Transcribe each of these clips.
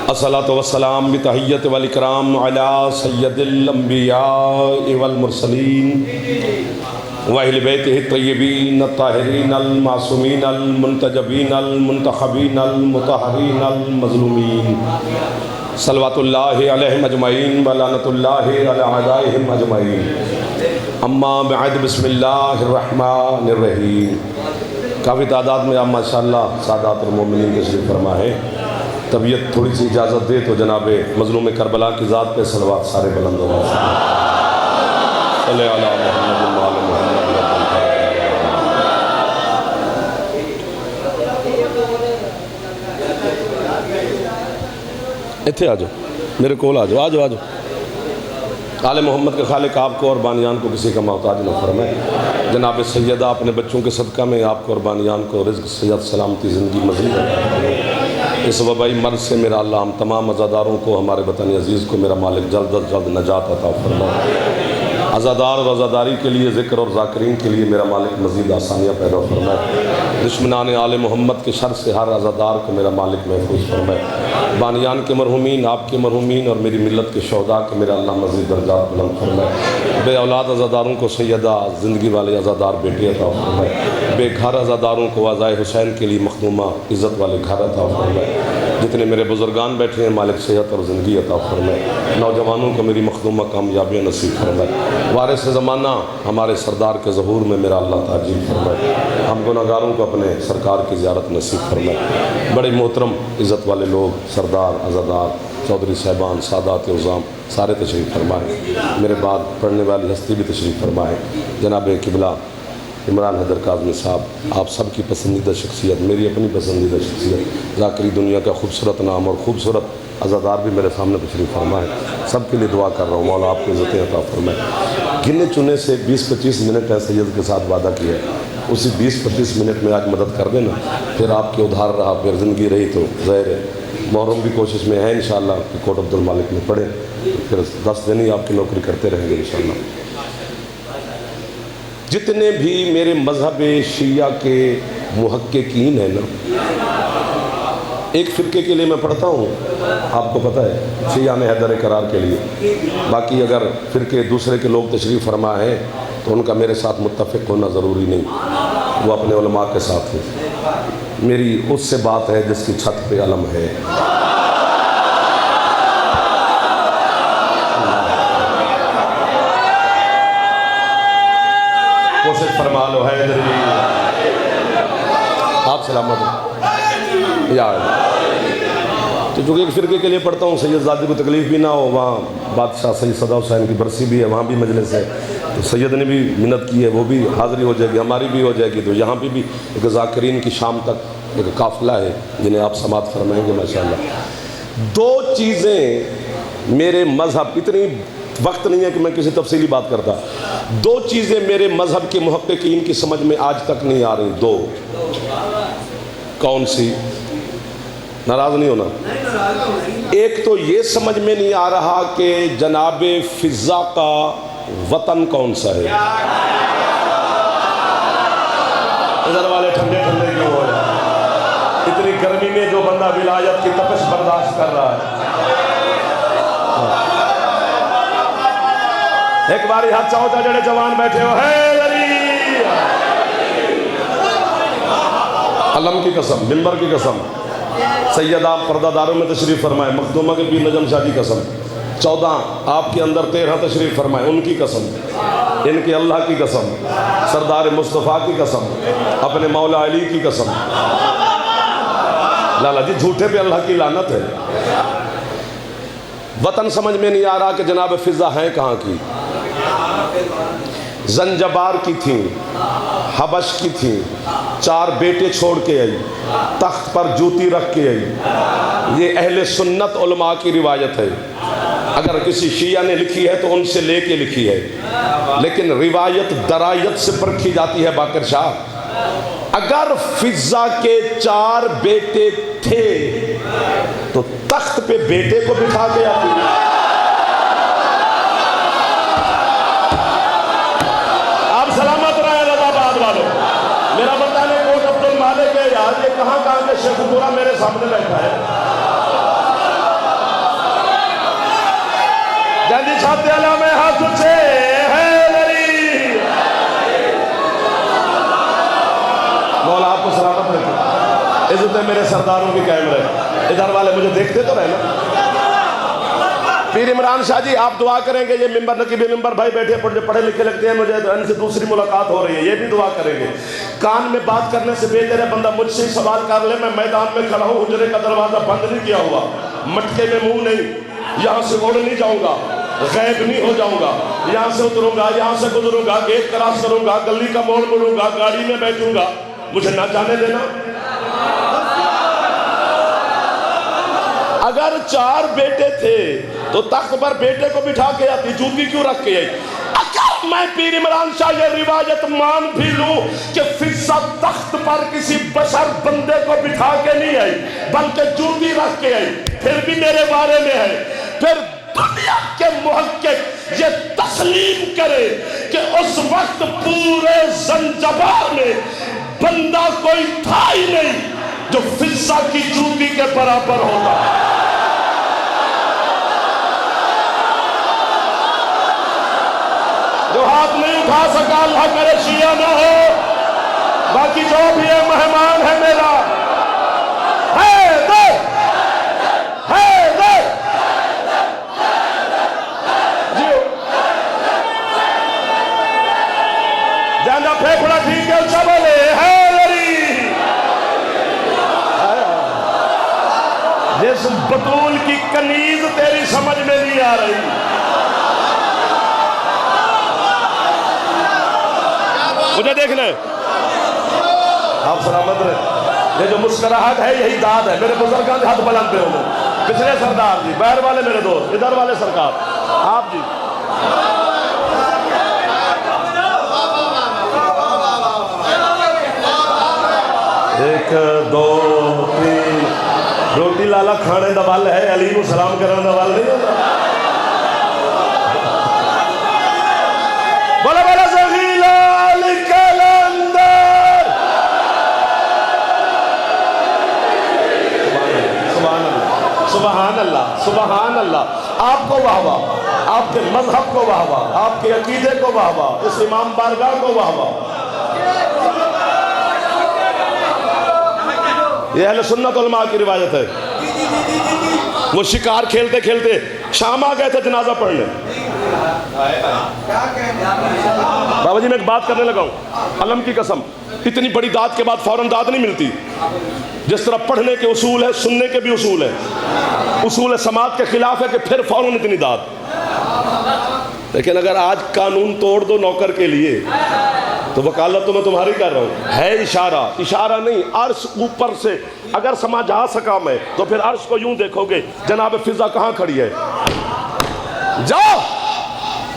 अस्सलातु वस्सलाम बितहिय्यत वल इकराम अला सय्यदिल अंबिया वल मुरसलीन व अहले बैतिहि तय्यबीन अत्ताहिरीन अल मासूमीन अल मुंतजबीन अल मुंतखबीन अल मुतहहरीन अल मज़लूमीन सल्लवातुल्लाहि अलैहिम अजमईन व लानतुल्लाहि अला अदाइहिम अजमईन। अम्मा बअद बिस्मिल्लाहिर रहमानिर रहीम। काफ़ी तादाद में आप माशाअल्लाह सादातुल मोमिनीन तशरीफ़ फरमा है। तबीयत थोड़ी सी इजाज़त दे तो जनाब मज़लूम करबला की ज़ात पे सलवात सारे बुलंद हो इत्थे आ जाओ, मेरे कोल आ जाओ, आ जाओ। आले मोहम्मद के खालिक आपको और बानियान को किसी का मोहताज न फरमाए। जनाब सैयदा अपने बच्चों के सदका में आपको और बानियान को रिज़्क़ सेहत सलामती ज़िंदगी मज़ीद इस वबाई मर्ज़ से मेरा अल्लाह हम तमाम अज़ादारों को, हमारे वतन अज़ीज़ को मेरा मालिक जल्द अज़ जल्द नजात अता फरमाए। अज़ादार और अज़ादारी के लिए, ज़िक्र और ज़ाकिरीन के लिए मेरा मालिक मज़ीद आसानियाँ पैदा फरमाए। दुश्मनान आले मोहम्मद के शर से हर अज़ादार को मेरा मालिक महफूज फरमाए। बानियान के मरहूमीन, आपके मरहूमीन और मेरी मिल्लत के शोहदा के मेरा अल्लाह मज़ीद दर्जात बुलंद फरमाए। बे औलाद अज़ादारों को सैयदा ज़िंदगी वाले अज़ादार बेटे अता फरमाए। बेघर अज़ादारों को आज़ाए हुसैन के लिए मखदूमा इज़्ज़त वाले घर अता फरमाए। जितने मेरे बुजुर्गान बैठे हैं मालिक सेहत और ज़िंदगी अता फरमाए। नौजवानों को मेरी मखदूमा कामयाबियाँ नसीब फरमाए। वारिस ज़माना हमारे सरदार के ज़हूर में मेरा अल्लाह ताजील फरमाए। हम गुनहगारों को अपने सरकार की ज़ियारत नसीब फरमाए। बड़े मोहतरम इज़्ज़त वाले लोग, सरदार, अज़ादार, चौधरी साहबान, सादात उज़ाम सारे तशरीफ़ फरमाए। मेरे बाद पढ़ने वाली हस्ती भी तशरीफ़ फरमाए। जनाब किबला इमरान हैदर काज़मी साहब, आप सबकी पसंदीदा शख्सियत, मेरी अपनी पसंदीदा शख्सियत, ज़ाकरी दुनिया का खूबसूरत नाम और ख़ूबसूरत अज़ादार भी मेरे सामने तशरीफ़ फरमा है। सब के लिए दुआ कर रहा हूँ, मौला आपको इज़्ज़तें अता फरमाए। गिने चुने से 20-25 मिनट है सैयद के साथ वादा किया है, उसी 20-25 मिनट में आज मदद कर देना, फिर आपके उधार रहा, फिर ज़िंदगी रही तो ज़ाहिर है मुहर्रम भी कोशिश में है इंशाअल्लाह कि कोट अब्दुल मालिक में पढ़े, फिर 10 दिन ही आपकी नौकरी करते रहेंगे इंशाअल्लाह। जितने भी मेरे मज़हब शिया के मुहक्किकीन हैं ना, एक फ़िरके के लिए मैं पढ़ता हूँ, आपको पता है शिया ने हैदर करार के लिए, बाकी अगर फ़िरके दूसरे के लोग तशरीफ़ फरमा है तो उनका मेरे साथ मुत्तफ़िक़ होना ज़रूरी नहीं, वो अपने उलमा के साथ है। मेरी उससे बात है जिसकी छत पे अलम है। कोशिश फरमा लो हैदरी, आप सलामत हो यार। तो चूँकि एक फ़िरके के लिए पढ़ता हूँ, सैयदज़ादे को तकलीफ़ भी ना हो, वहाँ बादशाह सैयद सदा हुसैन की बरसी भी है, वहाँ भी मजलिस है, तो सैयद ने भी मिन्नत की है, वो भी हाज़िरी हो जाएगी, हमारी भी हो जाएगी। तो यहाँ पे भी एक ज़ाकिरीन की शाम तक एक काफ़िला है जिन्हें आप समात फरमाएंगे माशाअल्लाह। 2 चीज़ें मेरे मज़हब, इतनी वक्त नहीं है कि मैं किसी तफसीली बात करता, 2 चीज़ें मेरे मज़हब के मुहक्किकीन की समझ में आज तक नहीं आ रही। 2 कौन सी? नाराज़ नहीं होना। एक तो ये समझ में नहीं आ रहा कि जनाब फ़िज़ा का वतन कौन सा है। इधर वाले ठंडे ठंडे क्यों हो रहे हैं? इतनी गर्मी में जो बंदा विलायत की तपश बर्दाश्त कर रहा है, एक बारी हाथ चाहो जड़े जवान बैठे हो है अलम की कसम, मिंबर की कसम, सैयदा पर्दादारों में तशरीफ़ फरमाए, मखदूमा के पीर नजम शाह की कसम, 14 आपके अंदर 13 तशरीफ़ फरमाए, उनकी कसम, इनके अल्लाह की कसम, सरदार मुस्तफ़ा की कसम, अपने मौला अली की कसम। लाला जी झूठे पे अल्लाह की लानत है। वतन समझ में नहीं आ रहा कि जनाब फ़िज़ा हैं कहाँ की। जंजबार की थी, हबश की थी, 4 बेटे छोड़ के आई, तख्त पर जूती रख के आई। ये अहले सुन्नत उलमा की रिवायत है। अगर किसी शिया ने लिखी है तो उनसे लेके लिखी है, लेकिन रिवायत दरायत से परखी जाती है। बाकर शाह, अगर फ़िज़ा के 4 बेटे थे तो तख्त पे बेटे को बिठा के आती। सलामत रहे इलाहाबाद वालों, मेरा बताने कोट अब्दुल मालिक है यार, ये कहाँ के शेखपुरा मेरे सामने बैठा है। छाते अला में हाथ ऊंचे मौला आपको सलामत रखे, इज्जत मेरे सरदारों की कायम रहे। इधर वाले मुझे देखते तो रहे ना। पीर इमरान शाह जी आप दुआ करेंगे, ये मिंबर नकीबी मिंबर भाई बैठे पढ़े लिखे लगते हैं, मुझे इनसे दूसरी मुलाकात हो रही है, ये भी दुआ करेंगे। कान में बात करने से बेहतर है बंदा मुझसे ही सवाल कर ले। मैं मैदान में खड़ा हूँ, हुजरे का दरवाजा बंद नहीं किया हुआ, मटके में मुंह नहीं, यहाँ से उड़ नहीं जाऊंगा, गैब नहीं हो जाऊंगा, यहाँ से उतरूंगा, यहाँ से गुजरूंगा, गेट क्रॉस करूंगा, गली का मोड़ मुड़ूंगा, गाड़ी में बैठूंगा, मुझे ना जाने देना। अगर 4 बेटे थे तो तख्त पर बेटे को बिठा के आती, जूती क्यों रख के आई? अगर मैं पीर इमरान शाह ये रिवायत मान भी लूं कि फिजा तख्त पर किसी बशर बंदे को बिठा के नहीं आई बल्कि जूती रख के आई, फिर भी मेरे बारे में है। फिर दुनिया के मुहक्किक ये तस्लीम करे कि उस वक्त पूरे ज़ंजबार में बंदा कोई था ही नहीं जो फिजा की जूती के बराबर होता। जो हाथ नहीं उठा सका अल्लाह करे शिया ना हो, बाकी जो भी है मेहमान है मेरा। जाना फेफड़ा ठीक है, अच्छा बोले जिस बतूल की कनीज तेरी समझ में नहीं आ रही। मुझे देखना है, आप सलामत रहे। ये जो मुस्कुराहट है यही दाद है। मेरे बुजुर्गों के हाथ बुलंद पे होंगे, पिछले सरदार जी, बाहर वाले मेरे दोस्त, इधर वाले सरकार, आप जी। एक दो तीन, रोटी लाला खाने दा वल है, अली को सलाम करने दा वल नहीं होता। बोला बोला सही लाल कलंदर। सुभान अल्लाह, सुभान अल्लाह। आपको वाह वाह, आपके मजहब को वाह वाह, आपके अकीदे को वाह वाह, इस इमाम बारगाह को वाह वाह। ये अहले सुन्नत वल जमात की रिवायत है। वो शिकार खेलते खेलते शाम आ गए थे जनाजा पढ़ने। बाबा जी मैं एक बात करने लगा हूँ, अलम की कसम, इतनी बड़ी दाद के बाद फौरन दाद नहीं मिलती। जिस तरह पढ़ने के उसूल है, सुनने के भी उसूल है। उसूल समाज के खिलाफ है कि फिर फौरन इतनी दाद। लेकिन अगर आज कानून तोड़ दो नौकर के लिए तो वकालत तो मैं तुम्हारी कर रहा हूँ। है इशारा, इशारा नहीं, अर्श ऊपर से अगर समझ आ सका मैं तो फिर अर्श को यूं देखोगे, जनाब फिजा कहाँ खड़ी है। जाओ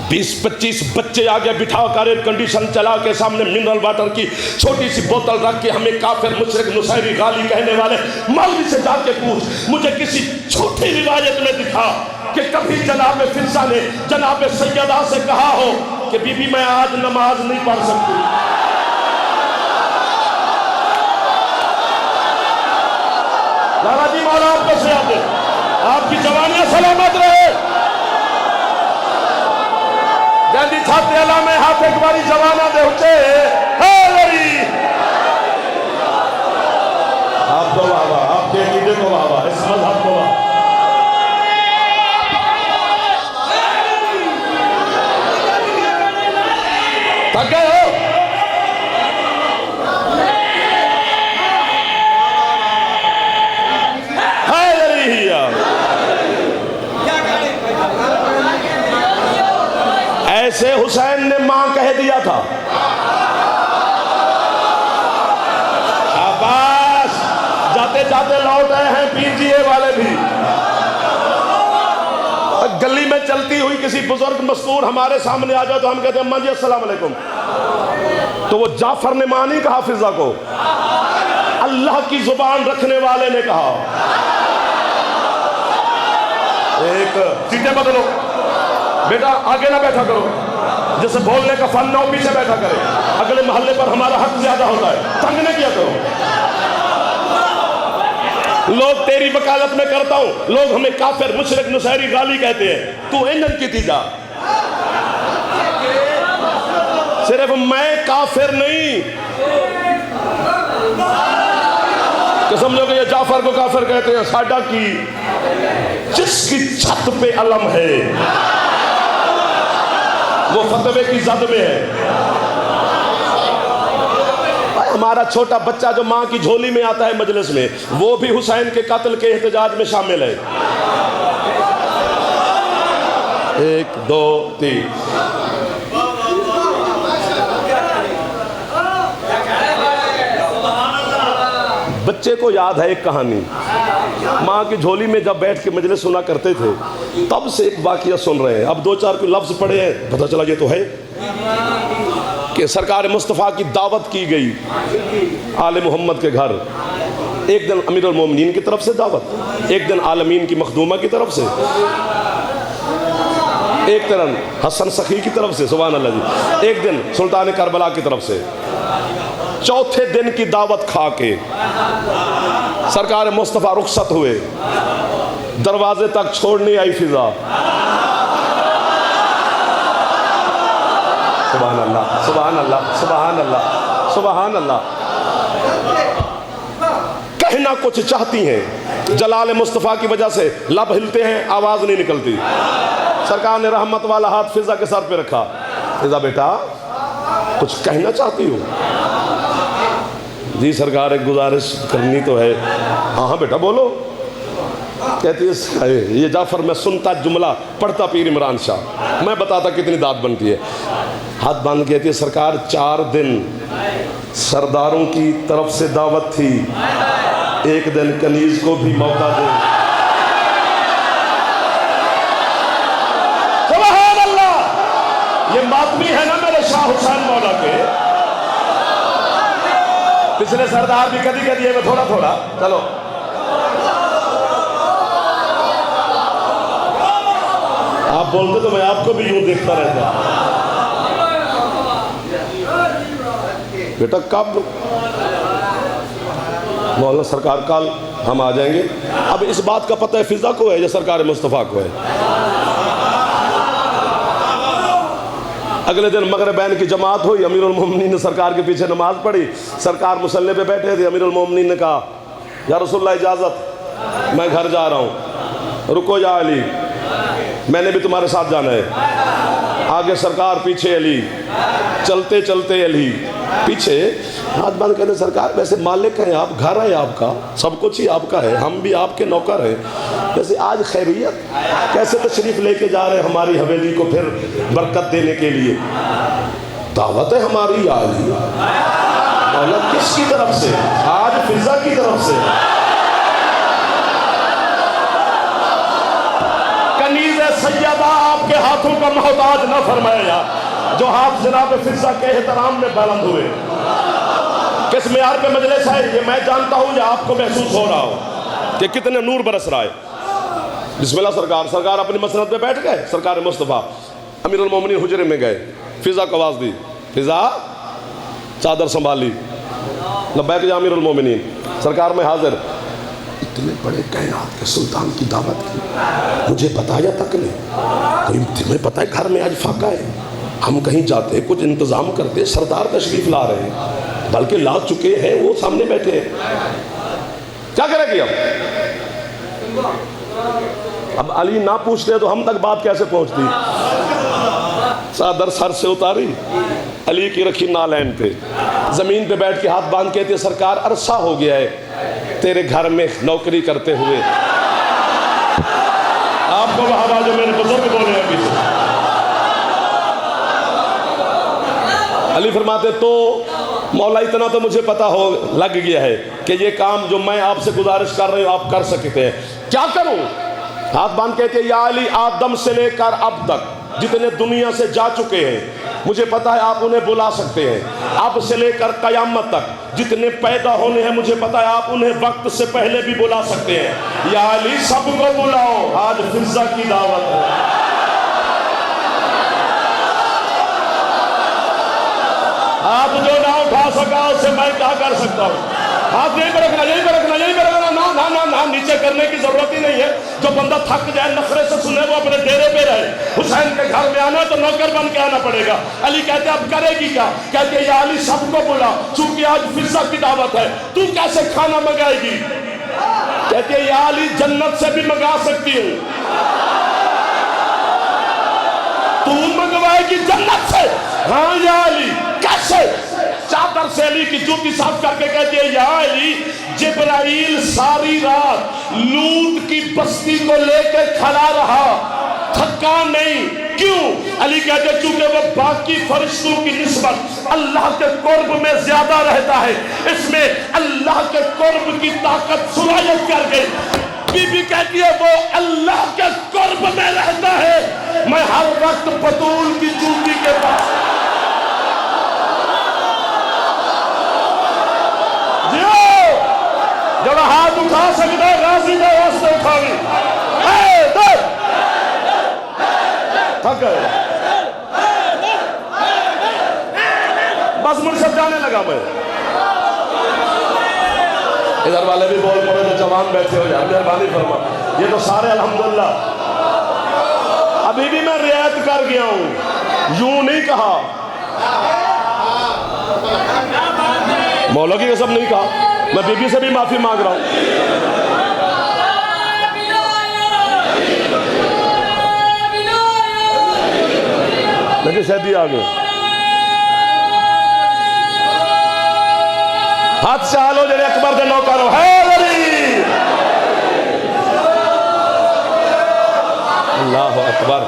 20-25 बच्चे आगे बिठा कर एयर कंडीशन चला के सामने मिनरल वाटर की छोटी सी बोतल रख के हमें काफिर मुशरिक नुसैरी गाली कहने वाले मौलवी से जाके पूछ, मुझे किसी झूठी रिवायत में दिखा कि कभी जनाब फिजा ने जनाब सैयदा से कहा हो कि बीबी मैं आज नमाज नहीं पढ़ सकती। लाला जी मौला आपको सेहत दे, आपकी जवानियां सलामत रहे। गांधी छाते अला में हाथ एक बारी जवाना दे उठे आपको वाह वाह, आपके अकीदे को वाह वाह, इस मजहब को वाह। थक गए हो? ऐसे हुसैन ने मां कह दिया था। शाबाश, जाते जाते लौट आए हैं पीजीए वाले भी। गली में चलती हुई किसी बुजुर्ग मस्तूर हमारे सामने आ जाए तो हम कहते हैं अम्मा जी अस्सलाम वालेकुम। तो वो जाफर ने मां नहीं कहा फिजा को, अल्लाह की जुबान रखने वाले ने कहा। एक सीटें बदलो बेटा, आगे ना बैठा करो, जैसे बोलने का फन ना हो पीछे बैठा करे। अगले मोहल्ले पर हमारा हक ज्यादा होता है, तंग नहीं किया करो। लोग तेरी वकालत में करता हूं, लोग हमें काफिर मुशरिक नुसैरी गाली कहते हैं, तू ईंधन की थी जा। सिर्फ मैं काफिर नहीं कि समझो कि ये जाफर को काफिर कहते हैं, साडा की जिसकी छत पे अलम है वो फतवे की जद में है। हमारा छोटा बच्चा जो माँ की झोली में आता है मजलिस में, वो भी हुसैन के कत्ल के एहतजाज में शामिल है। 1 2 3 बच्चे को याद है एक कहानी, माँ की झोली में जब बैठ के मजलिस सुना करते थे, तब से एक वाकया सुन रहे हैं। अब 2-4 कोई लफ्ज़ पढ़े हैं, पता चला ये तो है कि सरकार मुस्तफ़ा की दावत की गई आले मोहम्मद के घर। एक दिन अमीरुल मोमिनीन की तरफ से दावत, एक दिन आलमीन की मखदूमा की तरफ से, एक दिन हसन सखी की तरफ से, सुभान अल्लाह जी, एक दिन सुल्तान करबला की तरफ से। चौथे दिन की दावत खा के सरकार मुस्तफ़ा रुखसत हुए, दरवाजे तक छोड़ने आई फिजा। सुभान अल्लाह, सुभान अल्लाह, सुभान अल्लाह, सुभान अल्लाह। कहना कुछ चाहती हैं, जलाल मुस्तफ़ा की वजह से लब हिलते हैं, आवाज़ नहीं निकलती। सरकार ने रहमत वाला हाथ फिजा के सर पे रखा। फिजा बेटा कुछ कहना चाहती हो? जी सरकार एक गुजारिश करनी तो है। हाँ हाँ बेटा बोलो। कहती है ये जाफर मैं सुनता जुमला पढ़ता पीर इमरान शाह, मैं बताता कितनी दाद बनती है। हाथ बांध कहती है सरकार 4 दिन सरदारों की तरफ से दावत थी, एक दिन कनीज को भी मौका दे। सुभान अल्लाह। ये मातमी है ना मेरे शाह हुसैन मौला के। पिछले सरदार भी कदी कदी है, थोड़ा थोड़ा चलो। आप बोलते तो मैं आपको भी यूं देखता रहता। बेटा कब? मौलाना सरकार कल हम आ जाएंगे। अब इस बात का पता है फिजा को है या सरकार मुस्तफ़ा को है? अगले दिन मगरिबैन की जमात हुई, अमीरुल मोमिनीन ने सरकार के पीछे नमाज पढ़ी। सरकार मुसल्ले पे बैठे थे, अमीरुल मोमिनीन ने कहा या रसूलल्लाह इजाज़त, मैं घर जा रहा हूँ। रुको या अली, मैंने भी तुम्हारे साथ जाना है। आगे सरकार, पीछे अली, चलते चलते अली पीछे। हाथ बांध कहते सरकार वैसे मालिक हैं आप, घर है आपका, सब कुछ ही आपका है, हम भी आपके नौकर हैं। वैसे आज खैरियत कैसे तशरीफ़ लेके जा रहे हैं हमारी हवेली को फिर बरकत देने के लिए? दावत है हमारी आज मौला किसकी तरफ से? आज फिजा की तरफ से। कनीज़ सैयदा आपके हाथों का मोहताज न फरमाया, जो हाथ जनाब फिजा के एहतराम में बुलंद हुए। किस मेयार पे मजलिस है ये मैं जानता हूँ, या आपको महसूस हो रहा हो कि कितने नूर बरस रहा है। बिस्मिल्लाह। सरकार अपनी मसनद पे बैठ गए। सरकार मुस्तफ़ा अमीरुल मोमिनीन हुजरे में गए, फिजा को आवाज़ दी, फिजा चादर संभाली, लब्बैक या अमीरुल मोमिनीन, सरकार में हाजिर। इतने बड़े कायनात के सुल्तान की दावत की, मुझे बताया तक नहीं। कोई तुम्हें पता है घर में आज फाका है, हम कहीं जाते कुछ इंतज़ाम करते, सरदार तशरीफ़ ला रहे हैं, बल्कि ला चुके हैं, वो सामने बैठे हैं, क्या करेगी अब अली ना पूछते तो हम तक बात कैसे पहुंचती? चादर सर से उतारी, अली की रखी नालैन पे, ज़मीन पे बैठ के हाथ बांध के कहते सरकार अरसा हो गया है तेरे घर में नौकरी करते हुए। आपको वहां जो मेरे बुजुर्ग बोले हैं पीछे। अली फरमाते तो मौला इतना तो मुझे पता हो लग गया है कि ये काम जो मैं आपसे गुजारिश कर रही हूँ आप कर सकते हैं, क्या करूं? हाथ बांध कहते या अली आदम से लेकर अब तक जितने दुनिया से जा चुके हैं मुझे पता है आप उन्हें बुला सकते हैं। अब से लेकर कयामत तक जितने पैदा होने हैं मुझे पता है आप उन्हें वक्त से पहले भी बुला सकते हैं। या अली सबको बुलाओ, आज फिजा की दावत है। आप जो ना उठा सका उससे मैं क्या कर सकता हूँ? हाथ यहीं पे रखना, यहीं पे रखना, यहीं पे रखना। ना ना ना ना, नीचे करने की जरूरत ही नहीं है। जो बंदा थक जाए नखरे से सुने वो अपने डेरे पे रहे। हुसैन के घर में आना तो नौकर बन के आना पड़ेगा। अली कहते अब करेगी क्या? कहते या अली सबको बुला, चूंकि आज फिजा की दावत है, तू कैसे खाना मंगाएगी? कहते या अली जन्नत से भी मंगा सकती हूँ, तू मंगवाएगी जन्नत से? हाँ या अली, कैसे? चादर से अली की जूती साफ करके कहती है या अली, जिब्राइल सारी रात लूत की बस्ती को लेकर खड़ा रहा, थका नहीं। क्यों? अली कहते चूंकि वो बाकी फरिश्तों की निस्बत अल्लाह के कुर्ब में ज्यादा रहता है, इसमें अल्लाह के कुर्ब की ताकत सुरायत कर गई। बीबी कहती है वो अल्लाह के कुर्ब में रहता है, मैं हर वक्त बतूल की जूती के पास। जब हाथ उठा सकता है गाजी का वास्ते उठावी। थक गए, बस मुझसे जाने लगा मैं। इधर वाले भी बोल पड़े तो जवान बैठे हो यार, मेहरबानी फरमा। ये तो सारे अल्हम्दुलिल्लाह, अभी भी मैं रियायत कर गया हूं, यूं नहीं कहा, मौला की कसम नहीं कहा। मैं बीबी से भी माफी मांग रहा हूं। लेकिन शादी आ गए, हाथ से हालो जरे अकबर दे नौकर हो है वली। अल्लाह अकबर,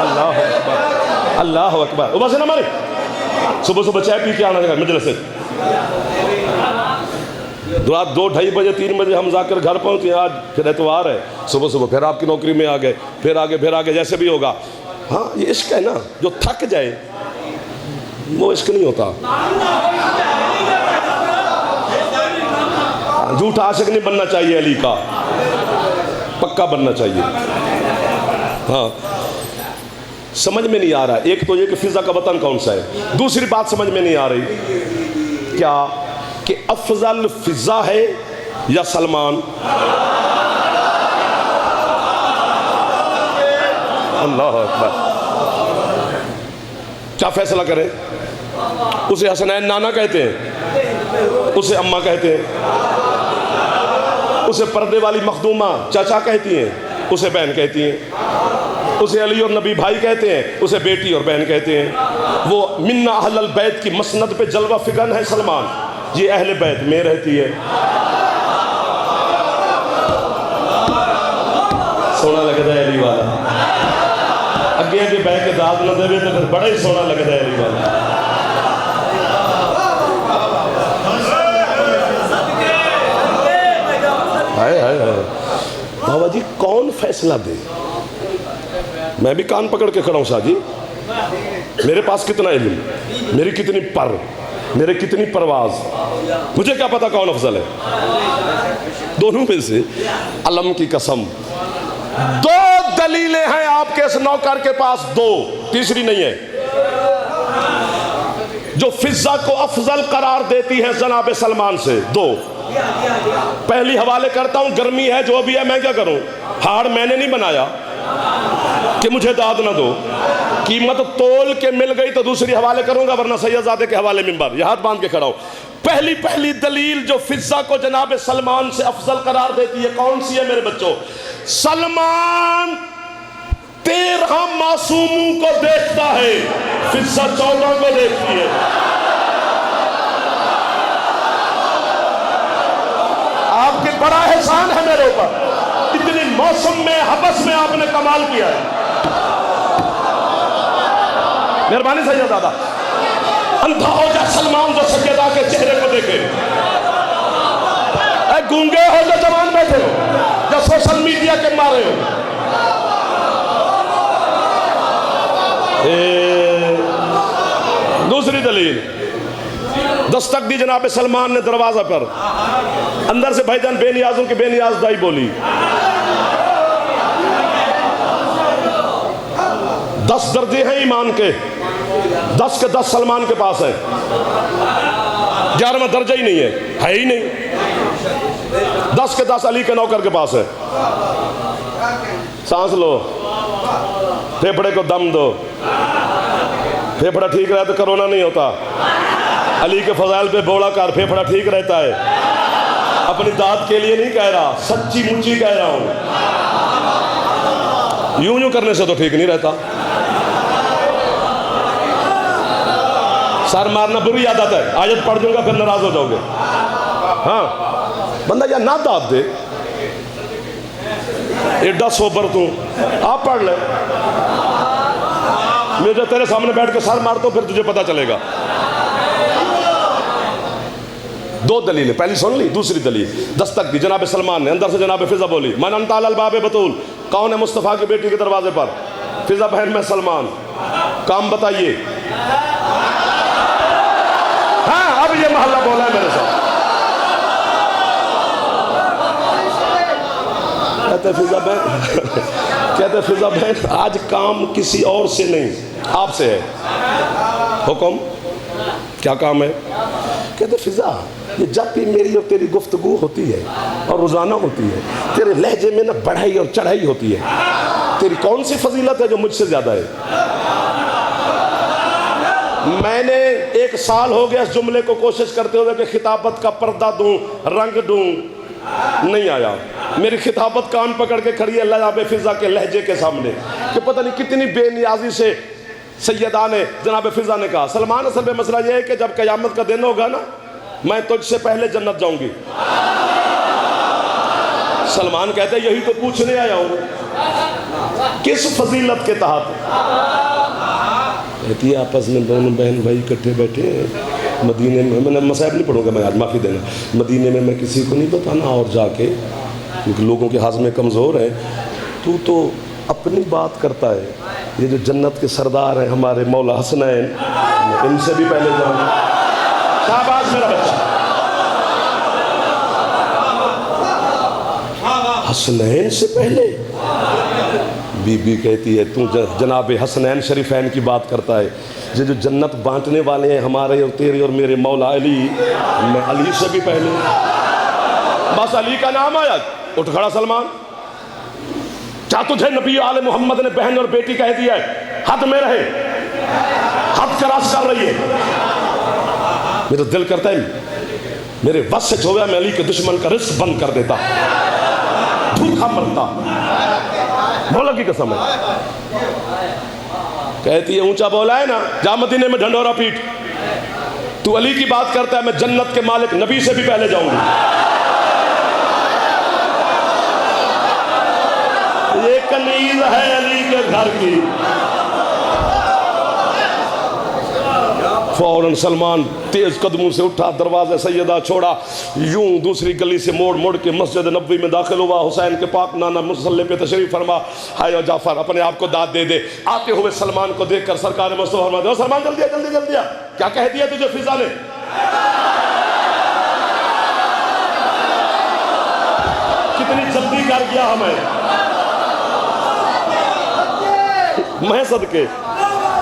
अल्लाह अकबर, अल्लाह अकबर। वो बस ना मारे, सुबह सुबह चाय पी के आना घर मजलिस से। रात 2 ढाई बजे 3 बजे हम जाकर घर पहुंचे। आज फिर एतवार है, सुबह सुबह फिर आपकी नौकरी में आ गए, फिर आगे जैसे भी होगा। हाँ ये इश्क है ना, जो थक जाए वो इश्क नहीं होता। झूठा आशिक नहीं बनना चाहिए, अली का पक्का बनना चाहिए। हाँ समझ में नहीं आ रहा, एक तो ये कि फिजा का वतन कौन सा है, दूसरी बात समझ में नहीं आ रही क्या कि अफजल फिजा है या सलमान? अल्लाह अकबर। क्या फैसला करें? उसे हसनैन नाना कहते हैं, उसे अम्मा कहते हैं, उसे पर्दे वाली मखदूमा चाचा कहती हैं, उसे बहन कहती हैं, उसे अली और नबी भाई कहते हैं, उसे बेटी और बहन कहते हैं। वो मिन्ना अहलल बैत की मसनद पे जलवा फिगन है सलमान, ये अहले बैत में रहती है। सोना लगता है अली वाला, अगे अगे बह के दाद न देवे तो फिर बड़ा ही सोना लगता है अली वाला। हाय हाय हाय बाबा जी, कौन फैसला दे? मैं भी कान पकड़ के खड़ा हूं शाह जी। मेरे पास कितना इल्म, मेरी कितनी पर, मेरे कितनी परवाज, मुझे क्या पता कौन अफजल है? दोनों में से अलम की कसम, 2 दलीलें हैं आपके इस नौकर के पास, 2, तीसरी नहीं है, जो फिजा को अफजल करार देती हैं जनाब सलमान से। 2 पहली हवाले करता हूं, गर्मी है जो भी है, मैं क्या करूं? हाड़ मैंने नहीं बनाया कि मुझे दाद ना दो, कीमत तोल के मिल गई तो दूसरी हवाले करूंगा, वरना सैयदजादे के हवाले मिंबर, यह हाथ बांध के खड़ा हूं। पहली दलील जो फिजा को जनाब सलमान से अफजल करार देती है कौन सी है मेरे बच्चों? सलमान 13 मासूमों को देखता है, फिजा 14 को देखती है। आपके बड़ा एहसान है मेरे ऊपर, इतनी मौसम में हबस में आपने कमाल किया है। मेहरबानी सैयदजादा, अंधा हो जा सलमान जो सैयदा के चेहरे को देखे। गूंगे हो जो जवान बैठे हो, जो सोशल मीडिया के मारे हो। दूसरी दलील, दस्तक दी जनाब सलमान ने दरवाजा पर, अंदर से भाईजान बेनियाजों की बेनियाज दाई बोली। 10 दर्जे हैं ईमान के, 10 के 10 सलमान के पास है। 11वां दर्जा ही नहीं है ही नहीं। 10 के 10 अली के नौकर के पास है। सांस लो, फेफड़े को दम दो, फेफड़ा ठीक रहा तो कोरोना नहीं होता। अली के फजाइल पे बोला कर, फेफड़ा ठीक रहता है। अपनी दाद के लिए नहीं कह रहा, सच्ची मुच्ची कह रहा हूं। यूं यूं करने से तो ठीक नहीं रहता। सर मारना बुरी आदत है, आयत पढ़ दूंगा फिर नाराज हो जाओगे। हाँ, बंदा या ना दाद दे, एडा सोबर तू, आप पढ़ ले। मैं जो तेरे सामने बैठ के सर मारता हूं फिर तुझे पता चलेगा। 2 दलील, पहली सुन ली, दूसरी दलील दस्तक दी जनाब सलमान ने। अंदर से जनाब फिजा बोली, मन अंताल बाबे बतूल, कौन है मुस्तफ़ा की बेटी के दरवाजे पर? फिजा बहन में सलमान। काम बताइए। हाँ, अब ये मोहल्ला बोला है मेरे साथ। कहते फिजा बहन कहते फिजा बहन आज काम किसी और से नहीं आपसे है। हुक्म, क्या काम है? कहते फिजा ये जब भी मेरी और तेरी गुफ्तगू होती है और रोजाना होती है, तेरे लहजे में ना बढ़ाई और चढ़ाई होती है। तेरी कौन सी फजीलत है जो मुझसे ज्यादा है? मैंने 1 साल हो गया इस जुमले को कोशिश करते हुए कि खिताबत का पर्दा दूं, रंग दूं, नहीं आया। मेरी खिताबत कान पकड़ के खड़ी है जनाब फिजा के लहजे के सामने कि पता नहीं कितनी बेनियाजी से सैयदा ने जनाब फिजा ने कहा, सलमान असल में मसला यह है कि जब क़यामत का दिन होगा ना, मैं तुझसे पहले जन्नत जाऊंगी। सलमान कहते यही तो पूछने आया हूं, किस फजीलत के तहत? कहती है आपस में दोनों बहन भाई इकट्ठे बैठे हैं मदीने में। मैंने मसाइब नहीं पढ़ूंगा मैं आज, माफ़ी देना। मदीने में मैं किसी को नहीं बताना और जाके, क्योंकि लोगों के हाथ में कमज़ोर है। तू तो अपनी बात करता है। ये जो जन्नत के सरदार हैं हमारे मौला हसनैन, इनसे भी पहले जाऊंगा। शाबाश मेरा बच्चा। हसनैन से पहले? बीबी कहती है तू जनाब हसनैन शरीफैन की बात करता है। ये जो जन्नत बांटने वाले हैं हमारे और तेरे और मेरे मौला अली, मैं अली से भी पहले। बस अली का नाम आया, उठ खड़ा सलमान। क्या तुझे नबी आले मोहम्मद ने बहन और बेटी कह दिया है? हद में रहे, हद क्रॉस कर रही है। मेरा दिल करता है मेरे बस से छोड़ा मैं अली के दुश्मन का रिस्क बंद कर देता, भूखा मरता। बोला की कसम है। कहती है ऊंचा बोला है ना, जा मदीने में ढंडोरा पीट। तू अली की बात करता है, मैं जन्नत के मालिक नबी से भी पहले जाऊंगी। ये कनीज है अली के घर की। फौरन सलमान तेज कदमों से उठा, दरवाजा सैयदा छोड़ा, यूं दूसरी गली से मोड़ मोड़ के मस्जिद नबवी में दाखिल हुआ। हुसैन के पाक नाना मुसल्ले पे तशरीफ फरमा। हाय जाफर अपने आप को दाद दे दे। आते हुए सलमान को देखकर सरकार ने मुस्तफा फरमा, सलमान जल्दी आ, जल्दी जल्दी आ। क्या कह दिया तुझे फिजा ने? कितनी जल्दी कर गया हमें। मैं सदके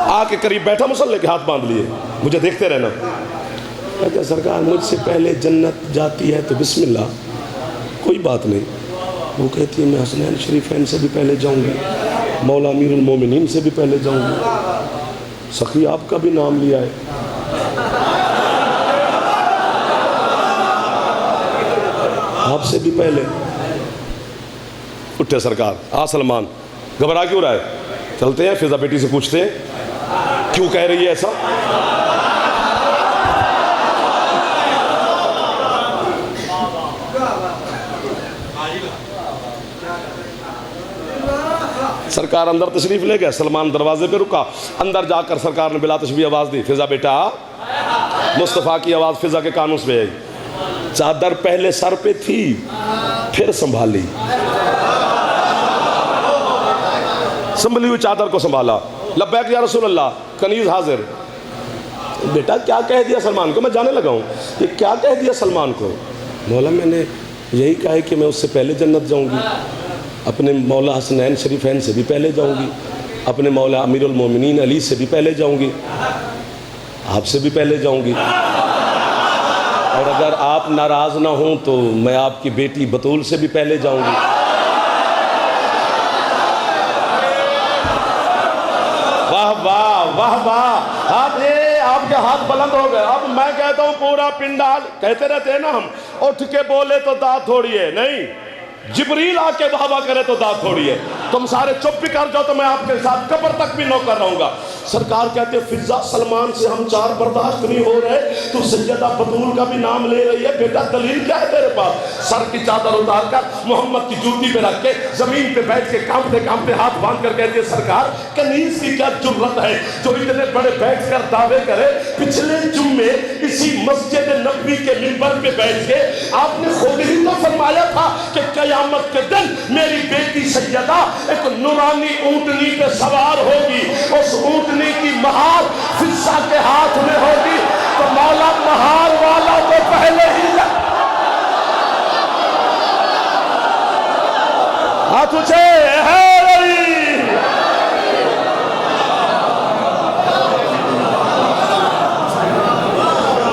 आके करीब बैठा, मुसल्ले के हाथ बांध लिए, मुझे देखते रहना। कहते सरकार मुझसे पहले जन्नत जाती है तो बिस्मिल्लाह, कोई बात नहीं। वो कहती है मैं हसनैन शरीफैन से भी पहले जाऊंगी, मौला अमीरुल मोमिनीन से भी पहले जाऊंगी। सखी आपका भी नाम लिया है। आपसे भी पहले। उठे सरकार, आ सलमान घबरा क्यों रहा है? चलते हैं फिजा बेटी से पूछते हैं क्यों कह रही है ऐसा। सरकार अंदर तशरीफ ले गए। सलमान दरवाजे पे रुका। अंदर जाकर सरकार ने बिला तशबीह आवाज दी, फिजा बेटा। मुस्तफ़ा की आवाज फिजा के कानून पे आई। चादर पहले सर पे थी, फिर संभाली, संभली हुई चादर को संभाला। लब्बैक या रसूल अल्लाह, कनीज हाजिर। बेटा क्या कह दिया सलमान को? मैं जाने लगा हूँ, ये क्या कह दिया सलमान को? मौला मैंने यही कहा है कि मैं उससे पहले जन्नत जाऊँगी, अपने मौला हसनैन शरीफैन से भी पहले जाऊँगी, अपने मौला अमीरुल मोमिनीन अली से भी पहले जाऊँगी, आपसे भी पहले जाऊँगी। और अगर आप नाराज ना हो तो मैं आपकी बेटी बतूल से भी पहले जाऊंगी। वाह वाह वाह वाह, हाथ ये आपके हाथ बुलंद हो गए। अब मैं कहता हूं पूरा पिंडाल, कहते रहते हैं ना हम, उठ के बोले तो दांत थोड़िए, नहीं जिब्रील आके वाहवा करे तो दांत थोड़िए। तुम सारे चुप भी कर जाओ तो मैं आपके साथ कब्र तक भी नौकर रहूंगा। सरकार कहते हैं फिजा सलमान से हम चार बर्दाश्त नहीं हो रहे, तो सैयदा बतूल का भी नाम ले रही है। बेटा दलील क्या है तेरे पास? सर की चादर उतार कर मोहम्मद की जूती पे रख के जमीन पे बैठ के कांपते कांपते हाथ बांध कर कहती है सरकार कनीज की क्या जुर्रत है जो इतने बड़े बैठ कर दावे करे। पिछले जुम्मे इसी मस्जिद नबी के मिंबर पे बैठ के आपने खुद ही तो फरमाया था कि कयामत के दिन मेरी बेटी सैयदा एक नूरानी ऊंटनी पे सवार होगी, उस ऊंटनी की महार फिजा के हाथ में होगी। तो मौला महार वाला तो पहले ही हाथ ऊंचे है।